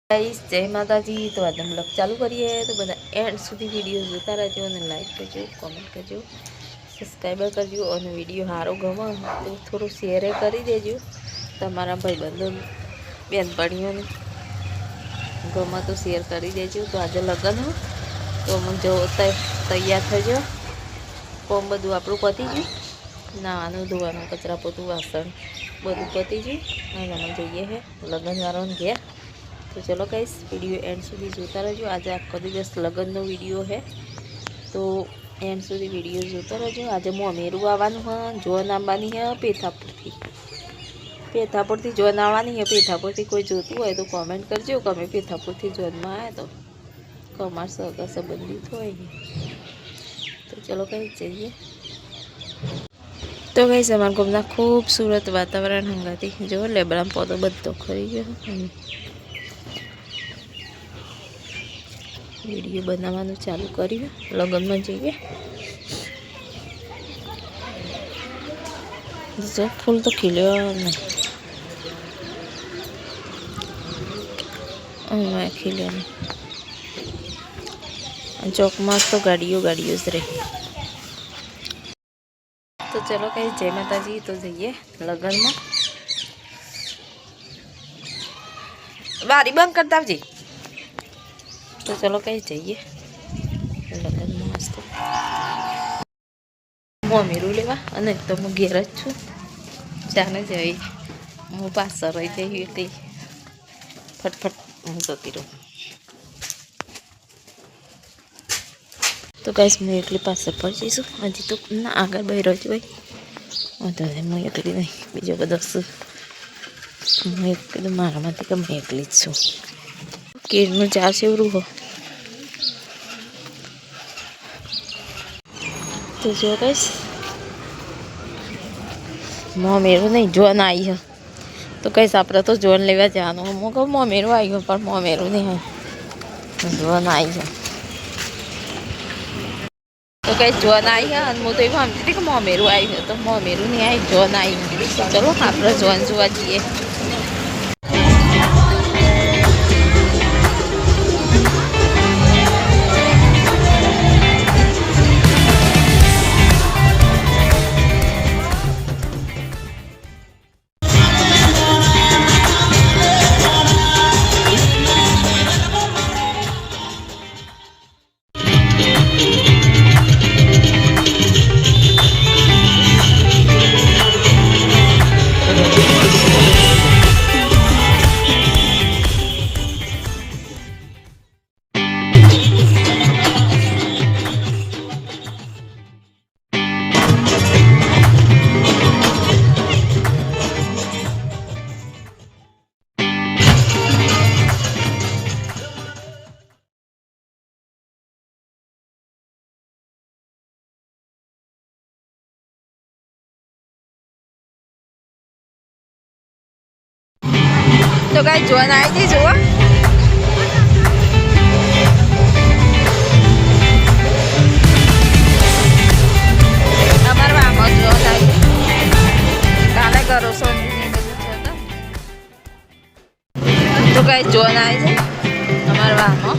Guys जय माता जी। तो आज हम लोग चालू करिए तो बता एंड सुधी वीडियो जोता रहजो અને લાઈક કરજો, કોમેન્ટ કરજો, સબસ્ક્રાઈબર કરજો અને વિડીયો સારો ગમે તો થોડું શેર કરી દેજો તમારા ભાઈબંધો બેનપણીઓને ગમે તો શેર કરી દેજો। તો આજે લગ્ન હો તો અમે જો તૈયાર થજો, કોમ બધું આપણું પતી ગયું, નાવાનું ધોવાનું કચરા પોતું વાસણ બધું પતી ગયું અને અમે જઈએ છે લગ્નવાળાને ઘેર। तो चलो गाइस वीडियो एंड सुधी जोता रहो। आज आखो दिवस लगन वीडियो है तो एंड सुधी वीडियो जोता रहो। आज मोमेरू आवानुं है, जोन आवानी है पेथापुर थी जोन आवानी है। पेथापुर थी कोई जोतुं होय तो कॉमेंट करजो कि अमे पेथापुर थी जोन में आया तो अमार सगा संबंधित होय। तो चलो गाइस जाइए। तो गाइस अमार गामना खूबसूरत वातावरण हंगाती जो लेबड़ा पौधो बधो खरी गयो। वीडियो बनावानुं चालू कर्युं, लगन में जईए। जो फूल तो खिल्यो नहीं, खिल्यो नहीं। चौक में तो गाड़ियों गाड़ियों ज रही। तो चलो कहीं जय माता जी। तो जाइए लगन में। बारी बंद करता जी। तो चलो कहीं जाइए लगन में। मस्त मम्मीरू लेवा अने तो मैं घेर ज छूँ जाने जाई हूँ पास रही जाइए एकली फटफट हूँ जती रहूँ। तो गाइस मैं एकली पास पर जईशू हजी तो ना आगे बही रही भाई वांधो नहीं मैं एकली नहीं बीजो बधो मैं कीधुं मारा मांथी के मैं एकली ज छूँ। केरનું ચાર સેવરું हो तो जो गाइस मोमेरू नहीं जोन आई है तो गाइस आपने तो जोन लेवा जानो मो को मोमेरू आई हो पर मोमेरू नहीं है जोन आई है। तो गाइस जोन आई है और मुझे तो समझती थी कि मोमेरू आई है तो मोमेरू नहीं आई जोन आई है। तो चलो आपने जोन जुआ जाइए। तो गाइस जोन आई थी जो हमारे वहाँ जोन आई काले करो तो गाइस जोन आई थी हमारे वहाँ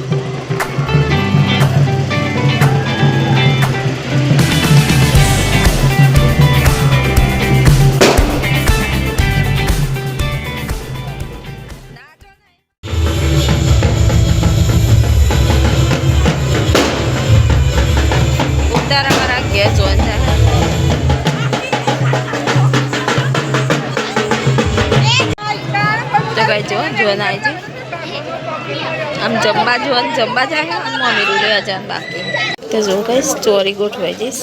जोन आई थी आम जम्बा जोन जम्बा जाए मम्मी रूले अजान बाकी तो जो गाइस चोरी गोठवाई जईश।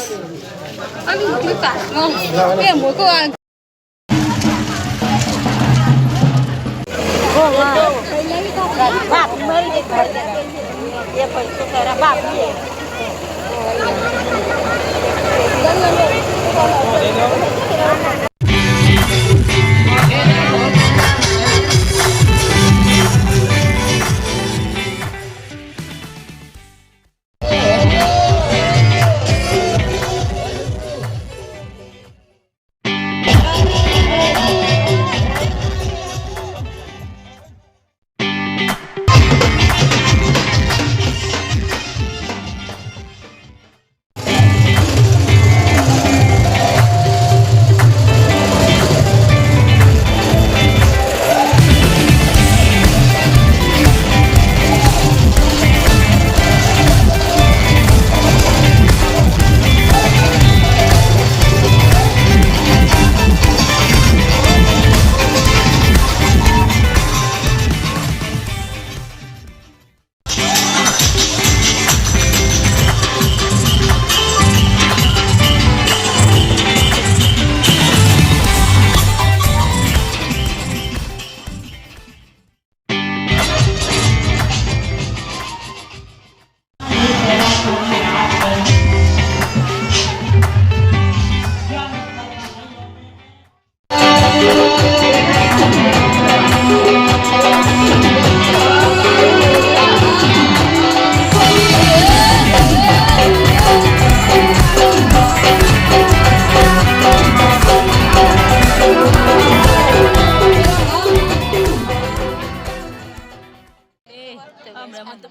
અમરામાં તો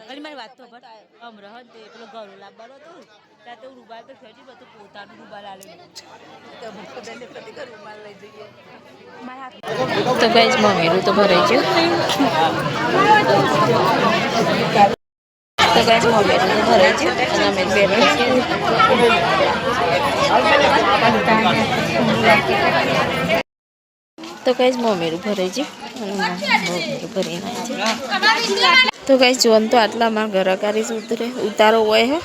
અને મારી વાત તો પર અમરાહ તે પેલો ઘરો લાવવાનો હતો ત્યાં તો રૂમાલ તો ખેંચી બધું પોતાનું રૂમાલ આવેલું રૂમાલ લઈ જઈએ તો ગાઈસ મમ્મીનું તો ભરાઈ ગયું તો ગાઈસ મમ્મીનું તો ભરાઈ ગયું અને અમે બેઠા તો ગાઈસ મમ્મીનું ભરાઈ ગયું અને મમ્મીનું ભરી નાખી તો ગાઈસ જોન તો આટલા મારા ઘરાકારી ઉતારો હોય હે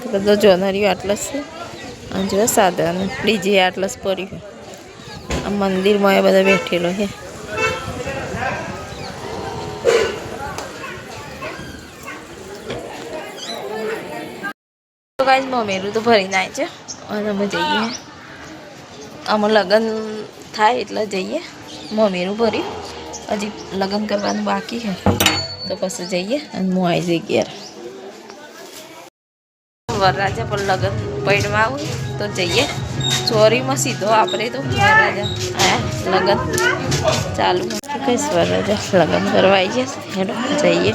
તો બધો જોનરીઓ આટલા જ છે અને જો સાધન ડીજે આટલા જ પડ્યું આ મંદિરમાં એ બધા બેઠેલો છે તો ગાઈસ મમ્મીનું તો ભરી નાખે છે અને અમે જઈએ આમાં લગ્ન થાય એટલે જઈએ મમ્મીનું ભર્યું હજી લગ્ન કરવાનું બાકી છે તો પછી જઈએ અને હું આવી જઈ ઘેર વરરાજા પણ લગ્ન પૈણમાં આવું તો જઈએ ચોરીમાં સીધો આપણે તો વરરાજા આયા લગ્ન ચાલુ કઈશ વરરાજા લગ્ન કરવા આવી જશે હેડો જઈએ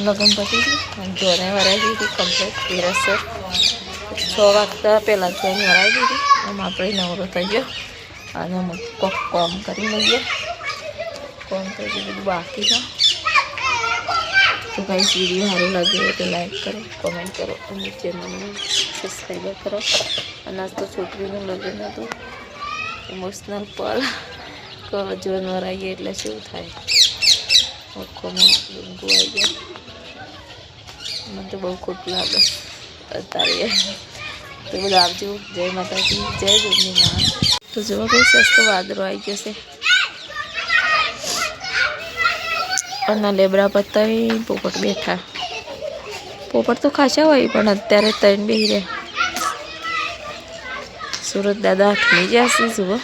લગ્ન પતી ગયું અને જોને વરાઈ દીધી કમ્પ્લીટ હિરાસર 6 વાગતા પહેલાં જોને વરાઈ દીધી. આમ આપણે નવરો થઈ ગયો અને અમે કોક કામ કરી લઈએ. કામ તો બધું બાકી છે. તો ગાઈસ વિડીયો સારો લાગે તો લાઈક કરો, કોમેન્ટ કરો અને ચેનલને સબસ્ક્રાઈબ કરો. અને આજ તો છોકરીનું લગ્ન હતું, ઇમોશનલ પલ જોન વરાઈએ એટલે શું થાય, આંખોમાં ડુંગું આવી જાય. મને તો બહુ ખોટું લાગે અત્યારે. તો બધા આવજો. જય માતાજી, જય ગોમની માં. તો જોવા કઈ સસ્તો વાદળો આવી જશે અને લેબડા પતાવી પોપટ બેઠા. પોપટ તો ખાસા હોય પણ અત્યારે ત્રણ બેહી રહ્યા. સુરત દાદા આઠમી જશે જુઓ.